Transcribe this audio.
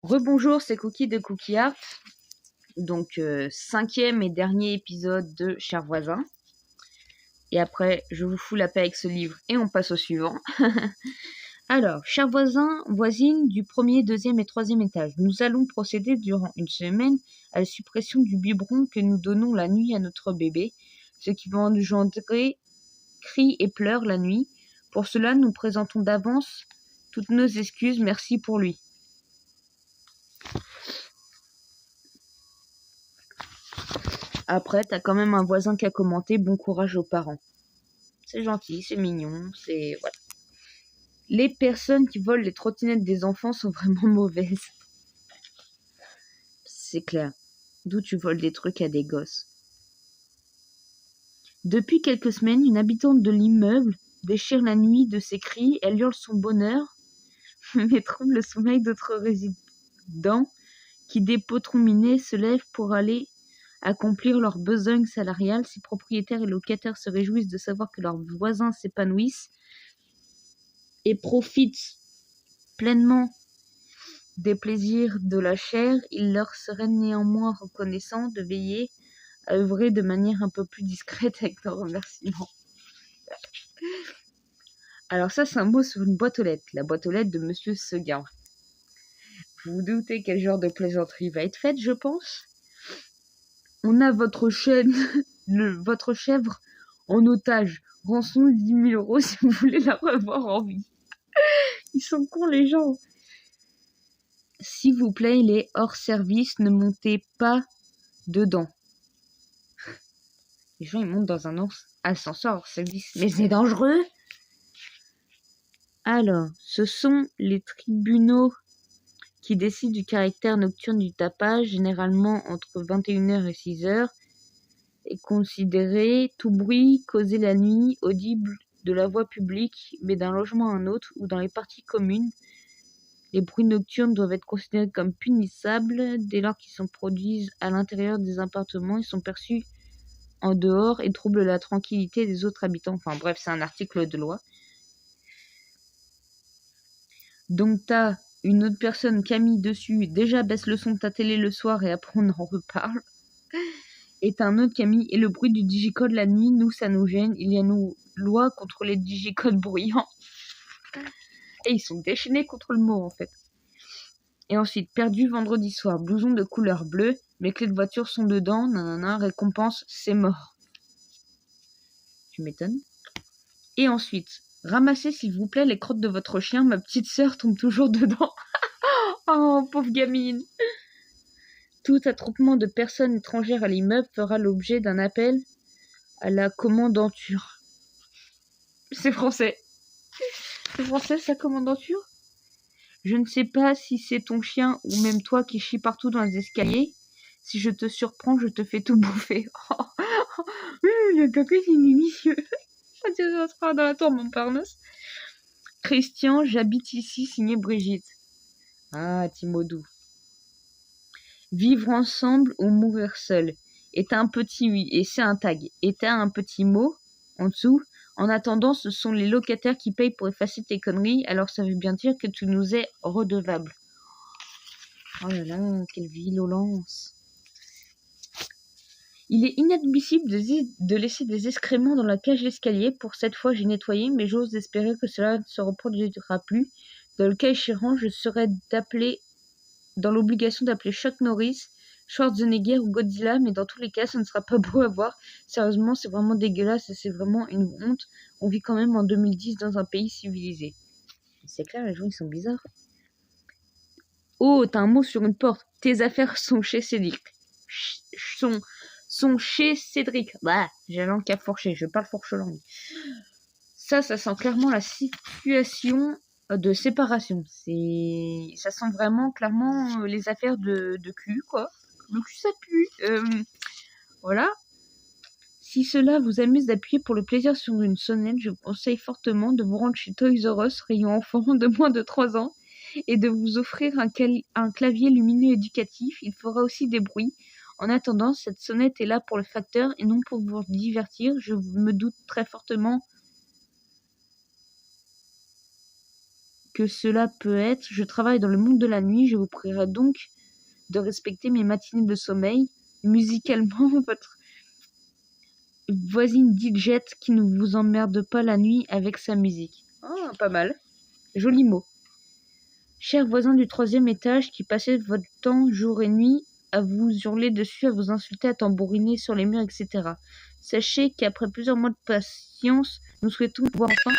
Rebonjour, c'est Cookie de Cookie Art. Donc, 5e et dernier épisode de Chers voisins. Et après, je vous fous la paix avec ce livre et on passe au suivant. Alors, chers voisins, voisines du 1er, 2e et 3e étage, nous allons procéder durant une semaine à la suppression du biberon que nous donnons la nuit à notre bébé, ce qui va engendrer cris et pleurs la nuit. Pour cela, nous présentons d'avance toutes nos excuses. Merci pour lui. Après, t'as quand même un voisin qui a commenté « Bon courage aux parents ». C'est gentil, c'est mignon, c'est... Voilà. Les personnes qui volent les trottinettes des enfants sont vraiment mauvaises. C'est clair. D'où tu voles des trucs à des gosses. Depuis quelques semaines, une habitante de l'immeuble déchire la nuit de ses cris. Elle hurle son bonheur, mais trouble le sommeil d'autres résidents qui, des potrons minés, se lèvent pour aller accomplir leurs besognes salariales. Si propriétaires et locataires se réjouissent de savoir que leurs voisins s'épanouissent et profitent pleinement des plaisirs de la chair, il leur serait néanmoins reconnaissant de veiller à œuvrer de manière un peu plus discrète avec leurs remerciements. Alors ça, c'est un mot sur une boîte aux lettres, la boîte aux lettres de Monsieur Seguin. Vous vous doutez quel genre de plaisanterie va être faite, je pense. On a votre chèvre en otage. Rançon 10 000 € si vous voulez la revoir en vie. Ils sont cons, les gens. S'il vous plaît, il est hors service, ne montez pas dedans. Les gens, ils montent dans un ascenseur hors service. Mais c'est dangereux. Alors, ce sont les tribunaux qui décident du caractère nocturne du tapage, généralement entre 21h et 6h, est considéré tout bruit causé la nuit, audible de la voie publique, mais d'un logement à un autre ou dans les parties communes. Les bruits nocturnes doivent être considérés comme punissables dès lors qu'ils se produisent à l'intérieur des appartements. Ils sont perçus en dehors et troublent la tranquillité des autres habitants. Enfin bref, c'est un article de loi. Donc t'as une autre personne, Camille, dessus. Déjà baisse le son de ta télé le soir et après on en reparle. Et t'as un autre Camille. Et le bruit du digicode la nuit, nous, ça nous gêne. Il y a une loi contre les digicodes bruyants. Et ils sont déchaînés contre le mot, en fait. Et ensuite, perdu vendredi soir, blouson de couleur bleue, mes clés de voiture sont dedans, nanana, récompense, c'est mort. Tu m'étonnes. Et ensuite, ramassez s'il vous plaît les crottes de votre chien, ma petite sœur tombe toujours dedans. Oh, pauvre gamine. Tout attroupement de personnes étrangères à l'immeuble fera l'objet d'un appel à la commandanture. C'est français. C'est français, sa commandanture? Je ne sais pas si c'est ton chien ou même toi qui chie partout dans les escaliers. Si je te surprends, je te fais tout bouffer. Le caca, c'est délicieux. On dirait ça se fera dans la tour Montparnasse. Christian, j'habite ici, signé Brigitte. Ah, Timodou. Vivre ensemble ou mourir seul. Et t'as un petit oui, et c'est un tag. Et t'as un petit mot en dessous. En attendant, ce sont les locataires qui payent pour effacer tes conneries, alors ça veut bien dire que tu nous es redevable. Oh là là, quelle violence. Il est inadmissible de laisser des excréments dans la cage d'escalier. Pour cette fois, j'ai nettoyé, mais j'ose espérer que cela ne se reproduira plus. Dans le cas échéant, je serai dans l'obligation d'appeler Chuck Norris, Schwarzenegger ou Godzilla, mais dans tous les cas, ça ne sera pas beau à voir. Sérieusement, c'est vraiment dégueulasse et c'est vraiment une honte. On vit quand même en 2010 dans un pays civilisé. C'est clair, les gens, ils sont bizarres. Oh, t'as un mot sur une porte. Tes affaires sont chez Cédric. Sont chez Cédric. Bah, j'ai la langue qu'à fourcher, je parle fourche-langue. Ça sent clairement la situation de séparation. Ça sent vraiment clairement les affaires de cul, quoi. Le cul, ça pue. Voilà. Si cela vous amuse d'appuyer pour le plaisir sur une sonnette, je vous conseille fortement de vous rendre chez Toys R Us, rayon enfant de moins de 3 ans, et de vous offrir un clavier lumineux éducatif. Il fera aussi des bruits. En attendant, cette sonnette est là pour le facteur et non pour vous divertir. Je me doute très fortement que cela peut être. Je travaille dans le monde de la nuit. Je vous prierai donc de respecter mes matinées de sommeil. Musicalement, votre voisine DJ qui ne vous emmerde pas la nuit avec sa musique. Ah, pas mal. Joli mot. Chers voisins du 3e étage qui passez votre temps jour et nuit à vous hurler dessus, à vous insulter, à tambouriner sur les murs, etc. Sachez qu'après plusieurs mois de patience, nous souhaitons pouvoir enfin